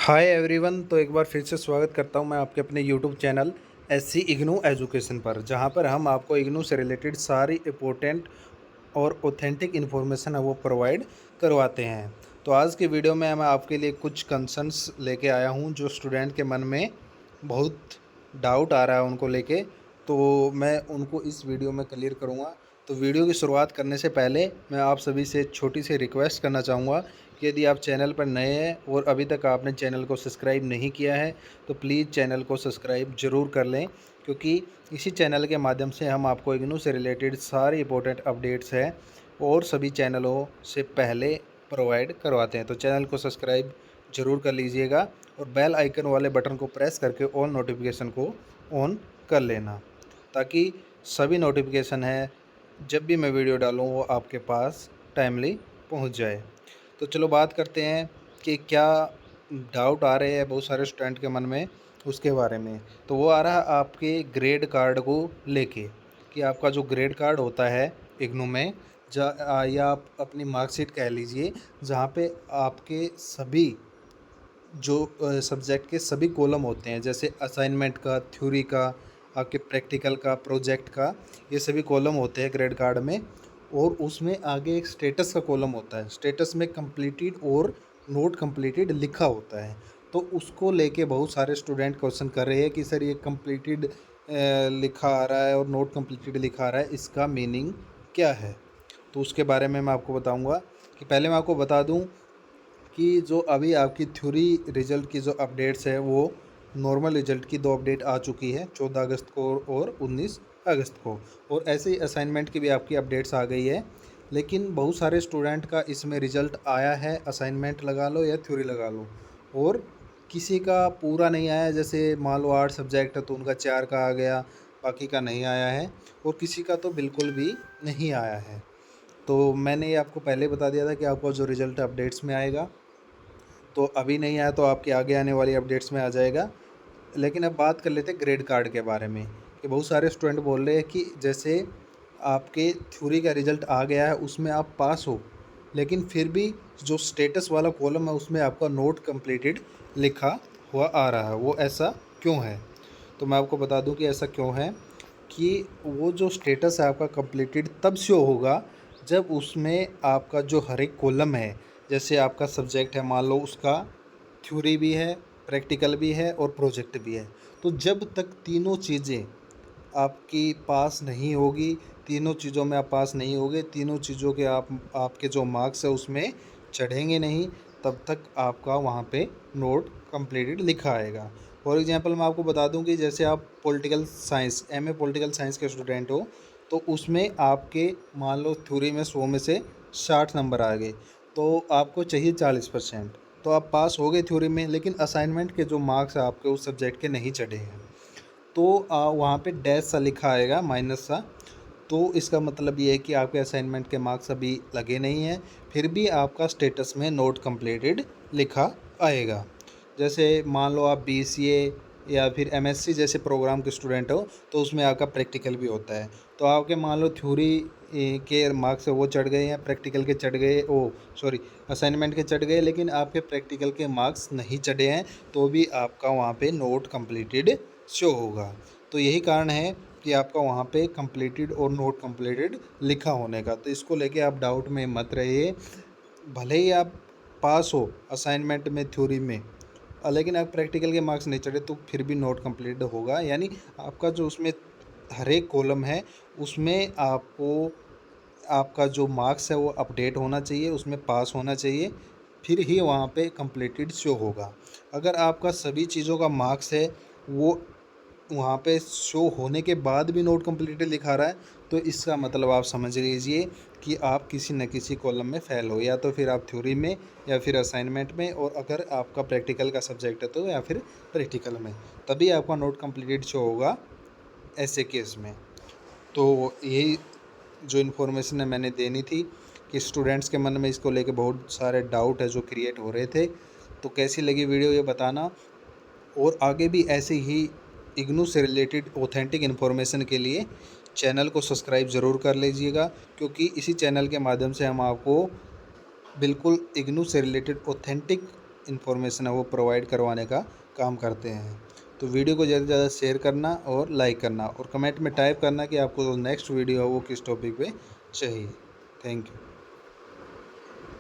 Hi everyone. तो एक बार फिर से स्वागत करता हूं मैं आपके अपने YouTube channel SC IGNOU education पर, जहां पर हम आपको इग्नू से रिलेटेड सारी इम्पोर्टेंट और ऑथेंटिक इन्फॉर्मेशन है वो प्रोवाइड करवाते हैं। तो आज की वीडियो में मैं आपके लिए कुछ कंसर्न्स लेके आया हूं जो स्टूडेंट के मन में बहुत डाउट आ रहा है उनको लेके, तो मैं उनको इस वीडियो में क्लियर करूंगा। तो वीडियो की शुरुआत करने से पहले मैं आप सभी से छोटी सी रिक्वेस्ट करना चाहूँगा कि यदि आप चैनल पर नए हैं और अभी तक आपने चैनल को सब्सक्राइब नहीं किया है तो प्लीज़ चैनल को सब्सक्राइब ज़रूर कर लें, क्योंकि इसी चैनल के माध्यम से हम आपको इग्नू से रिलेटेड सारी इंपॉर्टेंट अपडेट्स हैं और सभी चैनलों से पहले प्रोवाइड करवाते हैं। तो चैनल को सब्सक्राइब ज़रूर कर लीजिएगा और बेल आइकन वाले बटन को प्रेस करके ऑल नोटिफिकेशन को ऑन कर लेना, ताकि सभी नोटिफिकेशन है जब भी मैं वीडियो डालूँ वो आपके पास टाइमली पहुंच जाए। तो चलो बात करते हैं कि क्या डाउट आ रहे हैं बहुत सारे स्टूडेंट के मन में उसके बारे में। तो वो आ रहा है आपके ग्रेड कार्ड को लेके, कि आपका जो ग्रेड कार्ड होता है इग्नू में या आप अपनी मार्कशीट कह लीजिए, जहाँ पे आपके सभी जो सब्जेक्ट के सभी कॉलम होते हैं, जैसे असाइनमेंट का, थ्योरी का, आपके प्रैक्टिकल का, प्रोजेक्ट का, ये सभी कॉलम होते हैं ग्रेड कार्ड में। और उसमें आगे एक स्टेटस का कॉलम होता है। स्टेटस में कंप्लीटेड और नोट कंप्लीटेड लिखा होता है। तो उसको लेके बहुत सारे स्टूडेंट क्वेश्चन कर रहे हैं कि सर ये कंप्लीटेड लिखा आ रहा है और नोट कंप्लीटेड लिखा आ रहा है, इसका मीनिंग क्या है। तो उसके बारे में मैं आपको बताऊंगा। कि पहले मैं आपको बता दूं कि जो अभी आपकी थ्योरी रिज़ल्ट की जो अपडेट्स है वो नॉर्मल रिज़ल्ट की दो अपडेट आ चुकी है, 14 अगस्त को और 19 अगस्त को। और ऐसे ही असाइनमेंट की भी आपकी अपडेट्स आ गई है। लेकिन बहुत सारे स्टूडेंट का इसमें रिज़ल्ट आया है, असाइनमेंट लगा लो या थ्योरी लगा लो, और किसी का पूरा नहीं आया। जैसे मान लो 8 सब्जेक्ट है तो उनका 4 का आ गया, बाकी का नहीं आया है, और किसी का तो बिल्कुल भी नहीं आया है। तो मैंने ये आपको पहले बता दिया था कि आपका जो रिज़ल्ट अपडेट्स में आएगा, तो अभी नहीं आया तो आपके आगे आने वाली अपडेट्स में आ जाएगा। लेकिन अब बात कर लेते हैं ग्रेड कार्ड के बारे में। कि बहुत सारे स्टूडेंट बोल रहे हैं कि जैसे आपके थ्योरी का रिज़ल्ट आ गया है, उसमें आप पास हो, लेकिन फिर भी जो स्टेटस वाला कॉलम है उसमें आपका नोट कंप्लीटेड लिखा हुआ आ रहा है, वो ऐसा क्यों है। तो मैं आपको बता दूं कि ऐसा क्यों है। कि वो जो स्टेटस है आपका कंप्लीटेड तब शो होगा जब उसमें आपका जो हर एक कॉलम है, जैसे आपका सब्जेक्ट है, मान लो उसका थ्योरी भी है, प्रैक्टिकल भी है और प्रोजेक्ट भी है। तो जब तक तीनों चीज़ें आपकी पास नहीं होगी, तीनों चीज़ों में आप पास नहीं होगे, तीनों चीज़ों के आपके जो मार्क्स है उसमें चढ़ेंगे नहीं, तब तक आपका वहाँ पे नोट कंप्लीटेड लिखा आएगा। फॉर एग्जांपल मैं आपको बता दूं कि जैसे आप political science, MA political science के स्टूडेंट हो, तो उसमें आपके मान लो थ्योरी में 100 में से 60 नंबर आ गए, तो आपको चाहिए 40%। तो आप पास हो गए थ्योरी में, लेकिन असाइनमेंट के जो मार्क्स है आपके उस सब्जेक्ट के नहीं चढ़े हैं, तो वहाँ पे डैश सा लिखा आएगा, माइनस सा। तो इसका मतलब ये है कि आपके असाइनमेंट के मार्क्स अभी लगे नहीं हैं, फिर भी आपका स्टेटस में नोट कंप्लीटेड लिखा आएगा। जैसे मान लो आप बीसीए या फिर एमएससी जैसे प्रोग्राम के स्टूडेंट हो, तो उसमें आपका प्रैक्टिकल भी होता है। तो आपके मान लो थ्योरी के मार्क्स वो चढ़ गए हैं, प्रैक्टिकल के चढ़ गए, असाइनमेंट के चढ़ गए, लेकिन आपके प्रैक्टिकल के मार्क्स नहीं चढ़े हैं, तो भी आपका वहाँ पे नोट कंप्लीटेड शो होगा। तो यही कारण है कि आपका वहाँ पे कंप्लीटेड और नोट कंप्लीटेड लिखा होने का। तो इसको लेके आप डाउट में मत रहिए। भले ही आप पास हो असाइनमेंट में, थ्योरी में, लेकिन आप प्रैक्टिकल के मार्क्स नहीं चढ़े, तो फिर भी नोट कंप्लीट होगा। यानी आपका जो उसमें हर एक कॉलम है उसमें आपको आपका जो मार्क्स है वो अपडेट होना चाहिए, उसमें पास होना चाहिए, फिर ही वहाँ पे कंप्लीटेड शो होगा। अगर आपका सभी चीज़ों का मार्क्स है वो वहाँ पे शो होने के बाद भी नोट कंप्लीटेड लिखा रहा है, तो इसका मतलब आप समझ लीजिए कि आप किसी न किसी कॉलम में फ़ेल हो, या तो फिर आप थ्योरी में या फिर असाइनमेंट में, और अगर आपका प्रैक्टिकल का सब्जेक्ट है तो या फिर प्रैक्टिकल में, तभी आपका नोट कंप्लीटेड शो होगा ऐसे केस में। तो यही जो इन्फॉर्मेशन है मैंने देनी थी कि स्टूडेंट्स के मन में इसको लेके बहुत सारे डाउट है जो क्रिएट हो रहे थे। तो कैसी लगी वीडियो ये बताना, और आगे भी ऐसे ही इग्नू से रिलेटेड ऑथेंटिक इन्फॉर्मेशन के लिए चैनल को सब्सक्राइब ज़रूर कर लीजिएगा, क्योंकि इसी चैनल के माध्यम से हम आपको बिल्कुल इग्नू से रिलेटेड ऑथेंटिक इन्फॉर्मेशन है वो प्रोवाइड करवाने का काम करते हैं। तो वीडियो को ज़्यादा से ज़्यादा शेयर करना और लाइक करना और कमेंट में टाइप करना कि आपको नेक्स्ट वीडियो है वो किस टॉपिक पे चाहिए। Thank you.